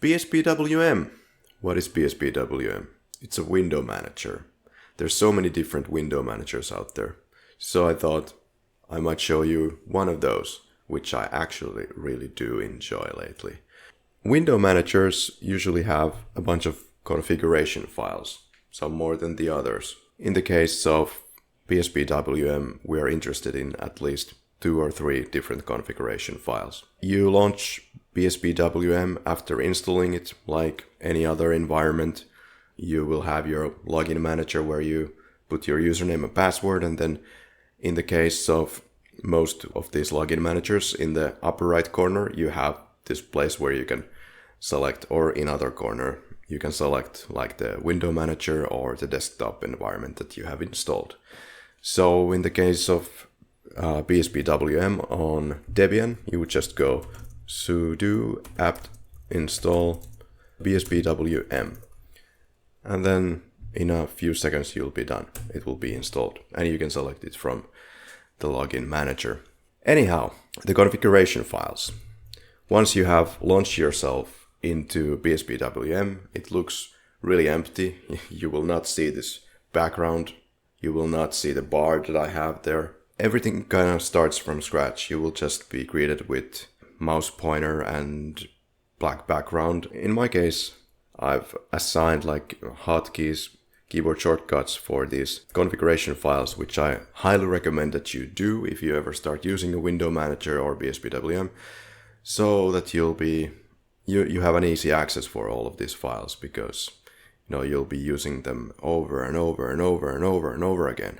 BSPWM. What is BSPWM? It's a window manager. There's so many different window managers out there. So I thought I might show you one of those, which I actually really do enjoy lately. Window managers usually have a bunch of configuration files, some more than the others. In the case of BSPWM, we are interested in at least 2 or 3 different configuration files. You launch BSPWM after installing it like any other environment. You will have your login manager where you put your username and password, and then in the case of most of these login managers, in the upper right corner you have this place where you can select, or in other corner you can select like the window manager or the desktop environment that you have installed. So in the case of BSPWM on Debian, you would just go sudo apt install BSPWM, and then in a few seconds you'll be done. It will be installed and you can select it from the login manager. Anyhow, the configuration files. Once you have launched yourself into BSPWM, it looks really empty. You will not see this background. You will not see the bar that I have there. Everything kind of starts from scratch. You will just be greeted with mouse pointer and black background. In my case, I've assigned like hotkeys, keyboard shortcuts for these configuration files, which I highly recommend that you do if you ever start using a window manager or BSPWM, so that you have an easy access for all of these files, because you'll be using them over and over and over and over and over again,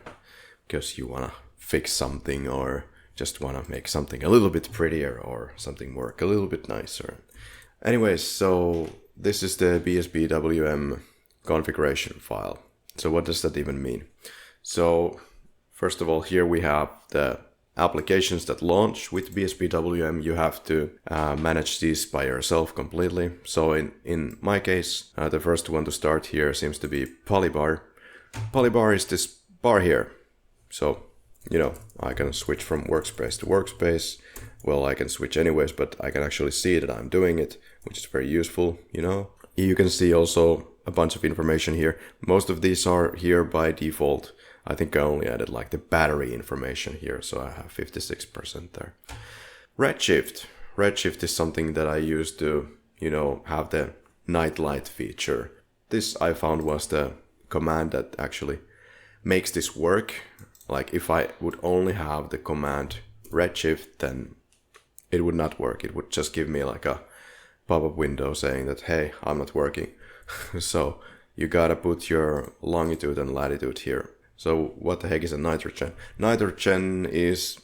because you want to fix something or just want to make something a little bit prettier or something work a little bit nicer. Anyways, so this is the BSPWM configuration file. So what does that even mean? So first of all, here we have the applications that launch with BSPWM. You have to manage these by yourself completely. So in my case, the first one to start here seems to be Polybar. Polybar is this bar here. So, I can switch from Workspace to Workspace. Well, I can switch anyways, but I can actually see that I'm doing it, which is very useful, You can see also a bunch of information here. Most of these are here by default. I think I only added like the battery information here, so I have 56% there. Redshift. Redshift is something that I use to, have the night light feature. This I found was the command that actually makes this work. Like if I would only have the command redshift, then it would not work. It would just give me like a pop-up window saying that, hey, I'm not working. So you gotta put your longitude and latitude here. So what the heck is a nitrogen? Nitrogen is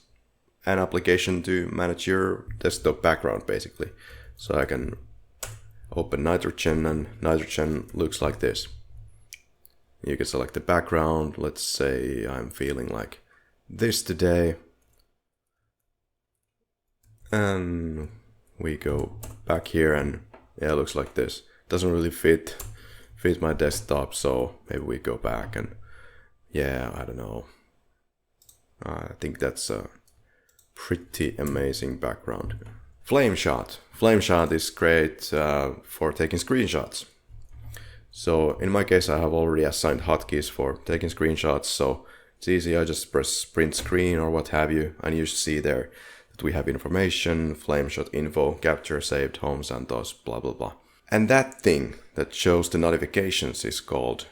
an application to manage your desktop background, basically. So I can open nitrogen, and nitrogen looks like this. You can select the background. Let's say I'm feeling like this today. And we go back here and yeah, it looks like this. Doesn't really fit my desktop, so maybe we go back and yeah, I don't know. I think that's a pretty amazing background. Flameshot. Flameshot is great for taking screenshots. So in my case, I have already assigned hotkeys for taking screenshots, so it's easy. I just press print screen or what have you, and you see there that we have information, Flameshot info, capture saved, home Santos, blah blah blah. And that thing that shows the notifications is called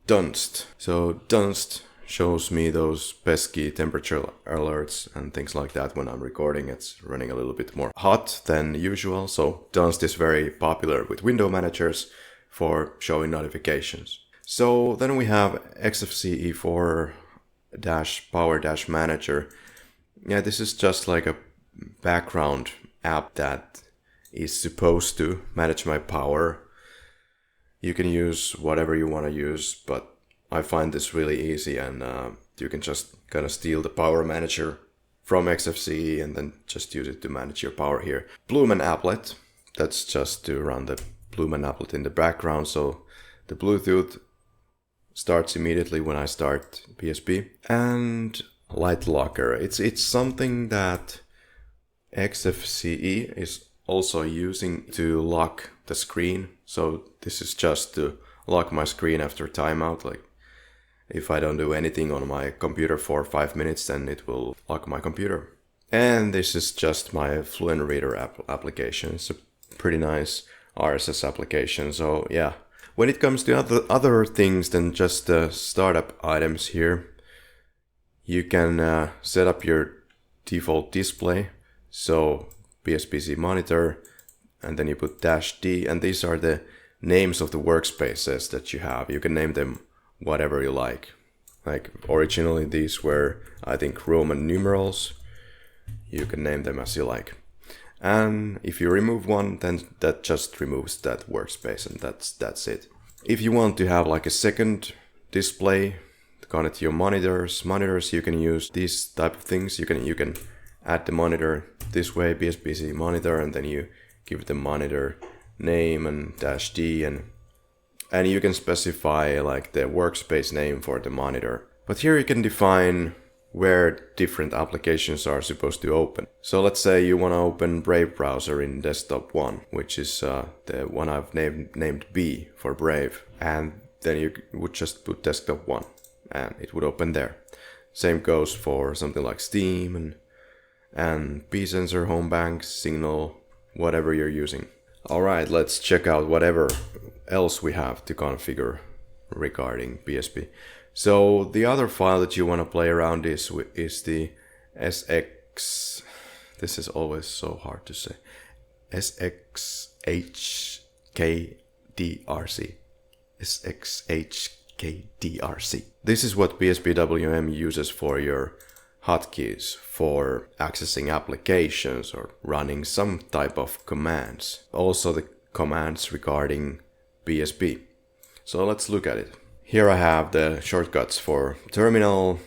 Dunst. So Dunst shows me those pesky temperature alerts and things like that when I'm recording. It's running a little bit more hot than usual. So Dunst is very popular with window managers for showing notifications. So then we have XFCE4-Power-Manager. Yeah, this is just like a background app that is supposed to manage my power. You can use whatever you want to use, but I find this really easy, and you can just kind of steal the power manager from XFCE and then just use it to manage your power here. Blumen applet, that's just to run the Blumen applet in the background, so the Bluetooth starts immediately when I start BSP. And Light Locker, it's something that XFCE is also using to lock the screen. So this is just to lock my screen after timeout. Like if I don't do anything on my computer for 5 minutes, then it will lock my computer. And this is just my Fluent Reader application. It's a pretty nice RSS application. So yeah, when it comes to other things than just the startup items here, you can set up your default display. So BSPC monitor, and then you put -D, and these are the names of the workspaces that you have. You can name them whatever you like. Like originally these were, I think, Roman numerals. You can name them as you like. And if you remove one, then that just removes that workspace, and that's it. If you want to have like a second display to connect to your monitors, you can use these type of things. You can add the monitor this way, BSPC monitor, and then you give the monitor name and -D, and you can specify like the workspace name for the monitor. But here you can define where different applications are supposed to open. So let's say you want to open Brave browser in desktop 1, which is the one I've named B for Brave, and then you would just put desktop 1 and it would open there. Same goes for something like Steam and pSensor, Homebank, Signal, whatever you're using. Alright, let's check out whatever else we have to configure regarding BSP. So the other file that you want to play around is the SX, this is always so hard to say, SXHKDRC. SXHKDRC. This is what BSPWM uses for your hotkeys for accessing applications or running some type of commands. Also the commands regarding BSP. So let's look at it. Here I have the shortcuts for terminal.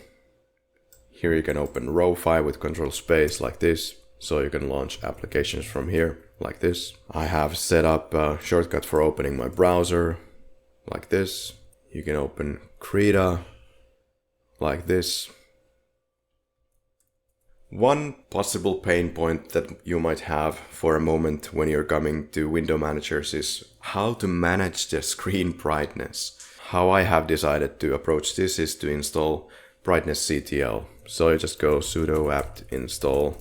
Here you can open row file with control space like this. So you can launch applications from here like this. I have set up a shortcut for opening my browser like this. You can open Krita like this. One possible pain point that you might have for a moment when you're coming to window managers is how to manage the screen brightness. How I have decided to approach this is to install brightness_ctl. So you just go sudo apt install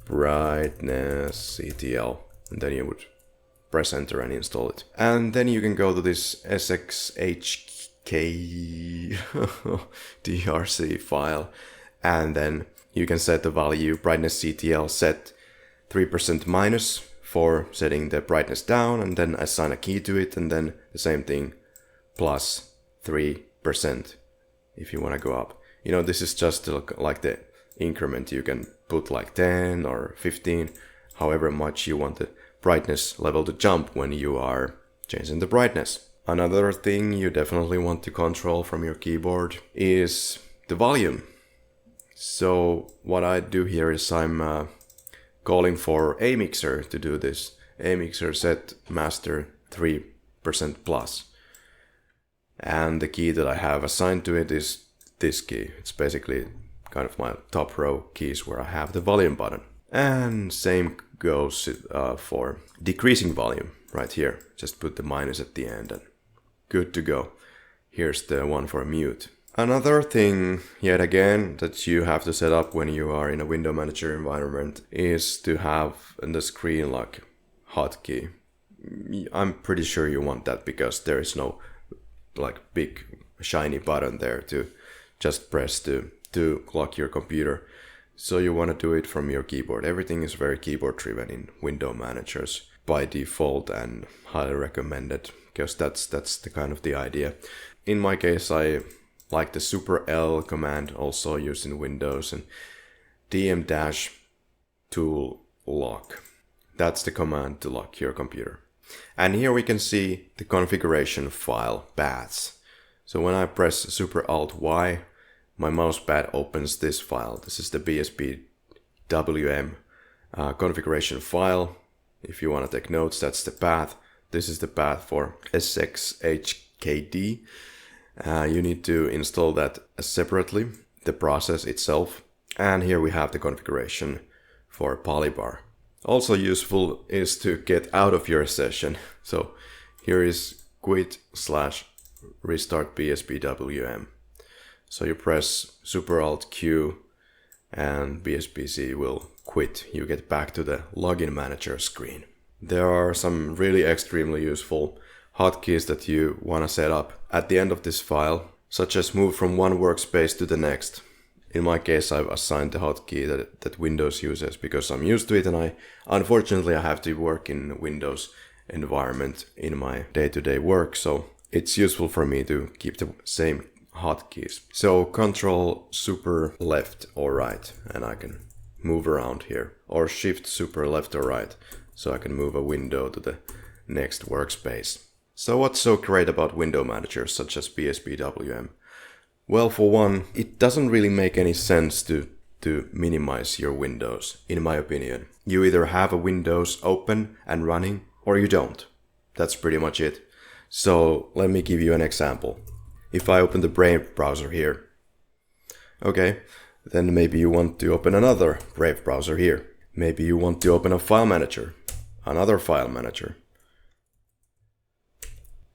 brightness_ctl, and then you would press enter and install it. And then you can go to this sxhkdrc file, and then you can set the value brightness_ctl set 3% minus for setting the brightness down, and then assign a key to it, and then the same thing plus 3% if you want to go up. You know, this is just like the increment. You can put like 10 or 15, however much you want the brightness level to jump when you are changing the brightness. Another thing you definitely want to control from your keyboard is the volume. So what I do here is I'm calling for amixer to do this. Amixer set master 3% plus. And the key that I have assigned to it is this key. It's basically kind of my top row keys where I have the volume button. And same goes for decreasing volume right here. Just put the minus at the end and good to go. Here's the one for mute. Another thing, yet again, that you have to set up when you are in a window manager environment is to have the screen lock hotkey. I'm pretty sure you want that because there is no like big shiny button there to just press to lock your computer. So you want to do it from your keyboard. Everything is very keyboard driven in window managers by default, and highly recommended because that's the kind of the idea. In my case, I like the super L command also used in Windows, and dm-tool lock. That's the command to lock your computer. And here we can see the configuration file paths. So when I press Super Alt Y, my mouse pad opens this file. This is the BSPWM configuration file. If you want to take notes, that's the path. This is the path for SXHKD. You need to install that separately, the process itself. And here we have the configuration for Polybar. Also useful is to get out of your session. So here is quit/restart BSPWM. So you press Super Alt Q and BSPC will quit. You get back to the login manager screen. There are some really extremely useful hotkeys that you want to set up at the end of this file, such as move from one workspace to the next. In my case, I've assigned the hotkey that Windows uses because I'm used to it, and unfortunately I have to work in Windows environment in my day-to-day work, so it's useful for me to keep the same hotkeys. So Control Super left or right, and I can move around here, or Shift Super left or right, so I can move a window to the next workspace. So what's so great about window managers such as BSPWM? Well, for one, it doesn't really make any sense to minimize your windows, in my opinion. You either have a Windows open and running, or you don't. That's pretty much it. So let me give you an example. If I open the Brave browser here, okay, then maybe you want to open another Brave browser here. Maybe you want to open a file manager, another file manager.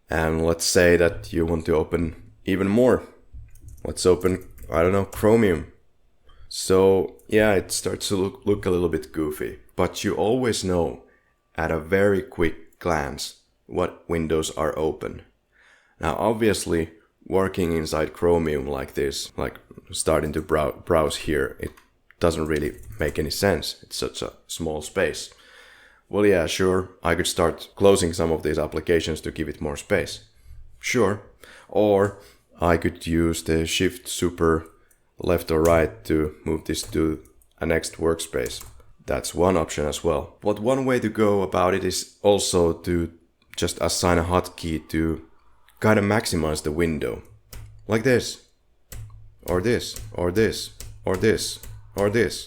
And let's say that you want to open even more. Let's open, I don't know, Chromium. So yeah, it starts to look a little bit goofy, but you always know at a very quick glance what windows are open. Now obviously, working inside Chromium like this, like starting to browse here, it doesn't really make any sense. It's such a small space. Well, yeah, sure, I could start closing some of these applications to give it more space. Sure. Or I could use the Shift Super left or right to move this to a next workspace. That's one option as well. But one way to go about it is also to just assign a hotkey to kind of maximize the window. Like this. Or this. Or this. Or this. Or this.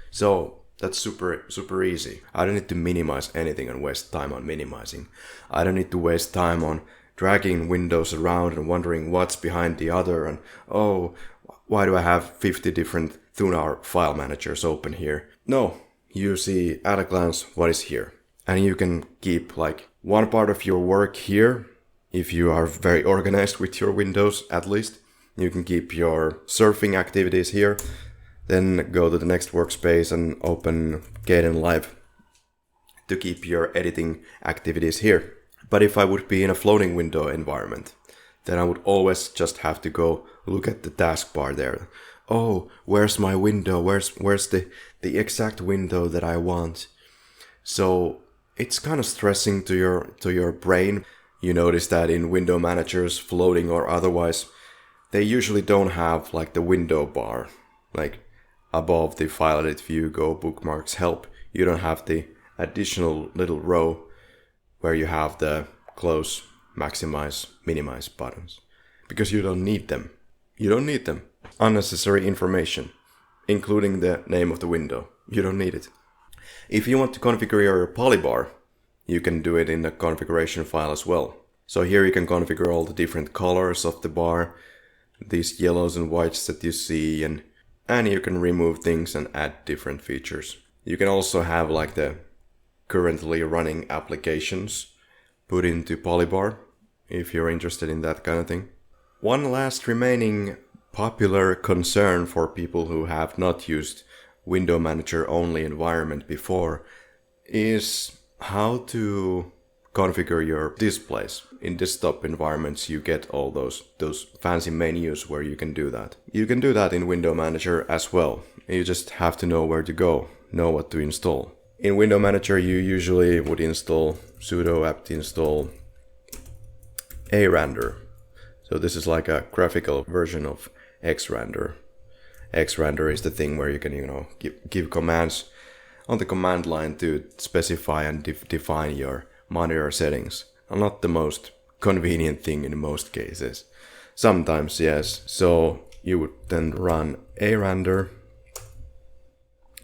So that's super easy. I don't need to minimize anything and waste time on minimizing. I don't need to waste time on dragging windows around and wondering what's behind the other and oh, why do I have 50 different Thunar file managers open here? No, you see at a glance what is here. And you can keep like one part of your work here, if you are very organized with your windows at least. You can keep your surfing activities here, then go to the next workspace and open Kdenlive to keep your editing activities here. But if I would be in a floating window environment, then I would always just have to go look at the taskbar there. Oh, where's my window? Where's the exact window that I want? So it's kind of stressing to your brain. You notice that in window managers, floating or otherwise, they usually don't have like the window bar, like above the file edit view, go bookmarks, help. You don't have the additional little row where you have the close, maximize, minimize buttons. Because you don't need them. You don't need them. Unnecessary information, including the name of the window. You don't need it. If you want to configure your Polybar, you can do it in the configuration file as well. So here you can configure all the different colors of the bar, these yellows and whites that you see, and you can remove things and add different features. You can also have like the currently running applications put into Polybar, if you're interested in that kind of thing. One last remaining popular concern for people who have not used window manager only environment before is how to configure your displays. In desktop environments you get all those fancy menus where you can do that. You can do that in window manager as well. You just have to know where to go, know what to install. In window manager you usually would install sudo apt install arandr. So this is like a graphical version of xrandr. Xrandr is the thing where you can, give commands on the command line to specify and define your monitor settings. Not the most convenient thing in most cases. Sometimes, yes. So you would then run arandr.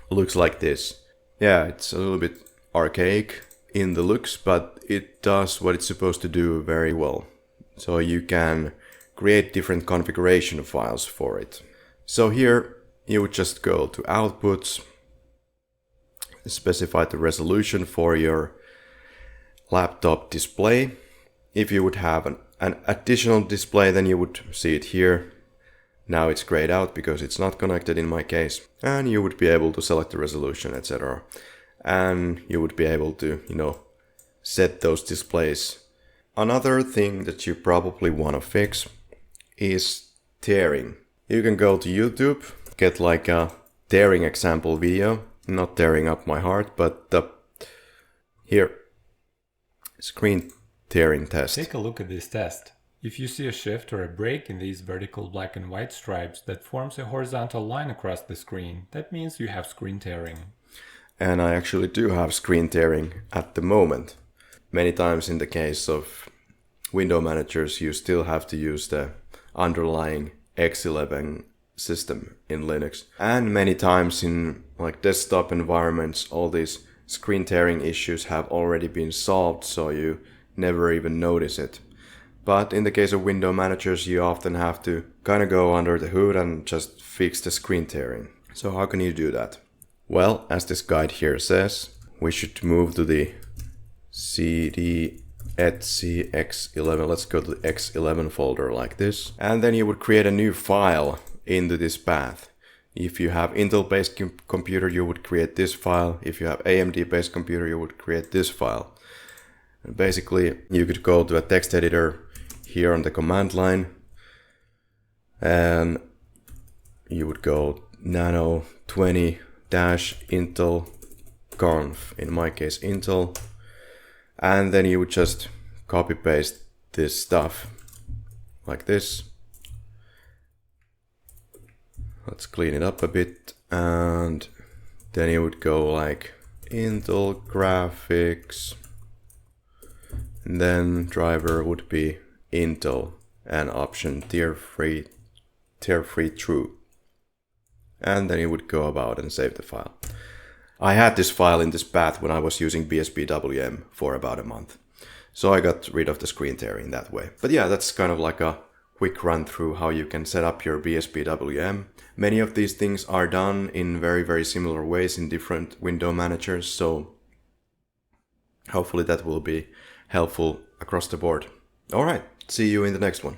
Looks like this. Yeah, it's a little bit archaic in the looks, but it does what it's supposed to do very well. So you can create different configuration files for it. So here you would just go to outputs, specify the resolution for your laptop display. If you would have an additional display, then you would see it here. Now it's grayed out because it's not connected in my case. And you would be able to select the resolution, etc. And you would be able to, set those displays. Another thing that you probably want to fix is tearing. You can go to YouTube, get like a tearing example video. Not tearing up my heart, but here, screen tearing test. Take a look at this test. If you see a shift or a break in these vertical black and white stripes that forms a horizontal line across the screen, that means you have screen tearing. And I actually do have screen tearing at the moment. Many times in the case of window managers, you still have to use the underlying X11 system in Linux. And many times in like desktop environments, all these screen tearing issues have already been solved, so you never even notice it. But in the case of window managers, you often have to kind of go under the hood and just fix the screen tearing. So how can you do that? Well, as this guide here says, we should move to the CD etc X11. Let's go to the X11 folder like this. And then you would create a new file into this path. If you have Intel-based computer, you would create this file. If you have AMD-based computer, you would create this file. And basically, you could go to a text editor here on the command line, and you would go nano 20-intel conf, in my case Intel, and then you would just copy paste this stuff like this. Let's clean it up a bit, and then you would go like Intel graphics, and then driver would be Intel and option tier free true. And then you would go about and save the file. I had this file in this path when I was using BSPWM for about a month. So I got rid of the screen tearing that way. But yeah, that's kind of like a quick run through how you can set up your BSPWM. Many of these things are done in very, very similar ways in different window managers. So hopefully that will be helpful across the board. All right, see you in the next one.